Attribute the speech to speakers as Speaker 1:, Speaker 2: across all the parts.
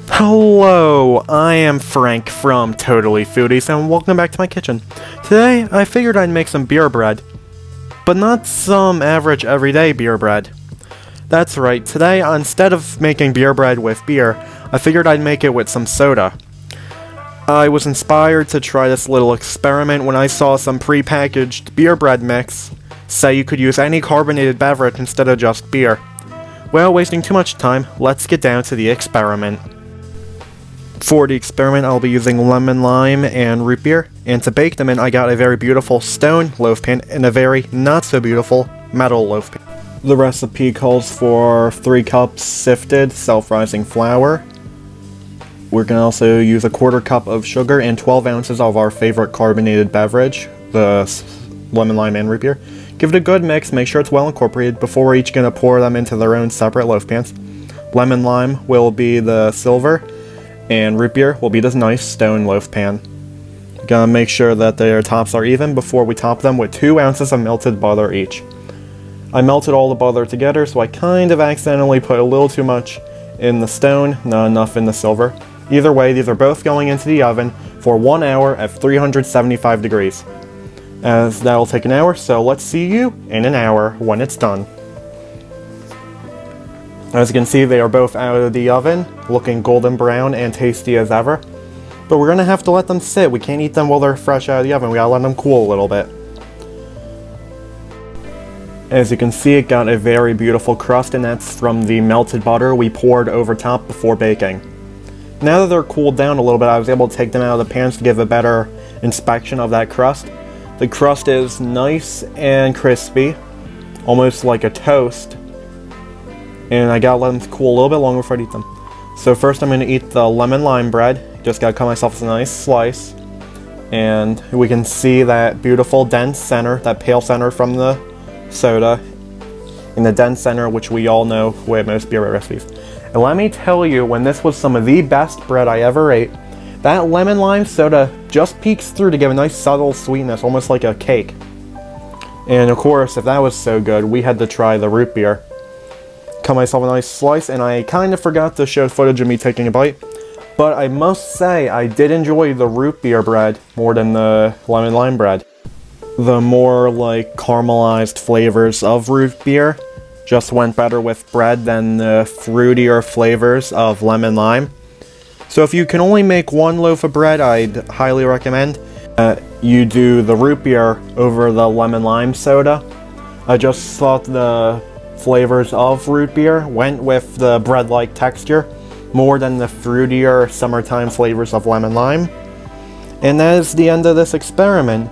Speaker 1: Hello, I am Frank from Totally Foodies, and welcome back to my kitchen. Today, I figured I'd make some beer bread, but not some average everyday beer bread. That's right, today, instead of making beer bread with beer, I figured I'd make it with some soda. I was inspired to try this little experiment when I saw some pre-packaged beer bread mix say you could use any carbonated beverage instead of just beer. Well, wasting too much time, let's get down to the experiment. For the experiment, I'll be using lemon lime and root beer, and to bake them in, I got a very beautiful stone loaf pan and a very not-so-beautiful metal loaf pan. The recipe calls for 3 cups sifted, self-rising flour. We're going to also use a 1/4 cup of sugar and 12 ounces of our favorite carbonated beverage, the lemon lime and root beer. Give it a good mix, make sure it's well incorporated before we're each going to pour them into their own separate loaf pans. Lemon lime will be the silver, and root beer will be this nice stone loaf pan. Gonna make sure that their tops are even before we top them with 2 ounces of melted butter each. I melted all the butter together, so I kind of accidentally put a little too much in the stone, not enough in the silver. Either way, these are both going into the oven for 1 hour at 375 degrees. As that'll take an hour, so let's see you in an hour when it's done. As you can see, they are both out of the oven, looking golden brown and tasty as ever. But we're going to have to let them sit. We can't eat them while they're fresh out of the oven. We gotta let them cool a little bit. As you can see, it got a very beautiful crust, and that's from the melted butter we poured over top before baking. Now that they're cooled down a little bit, I was able to take them out of the pans to give a better inspection of that crust. The crust is nice and crispy, almost like a toast. And I gotta let them cool a little bit longer before I eat them. So first I'm gonna eat the lemon lime bread. Just gotta cut myself a nice slice. And we can see that beautiful dense center, that pale center from the soda. In the dense center, which we all know with most beer recipes. And let me tell you, when this was some of the best bread I ever ate, that lemon lime soda just peeks through to give a nice subtle sweetness, almost like a cake. And of course, if that was so good, we had to try the root beer. Cut myself a nice slice, and I kind of forgot to show footage of me taking a bite, but I must say I did enjoy the root beer bread more than the lemon lime bread. The more like caramelized flavors of root beer just went better with bread than the fruitier flavors of lemon lime. So if you can only make one loaf of bread, I'd highly recommend you do the root beer over the lemon lime soda. I just thought the flavors of root beer went with the bread-like texture more than the fruitier summertime flavors of lemon lime. And that is the end of this experiment.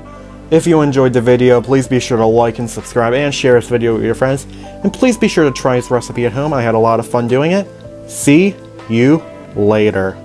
Speaker 1: If you enjoyed the video, please be sure to like and subscribe and share this video with your friends. And please be sure to try this recipe at home. I had a lot of fun doing it. See you later.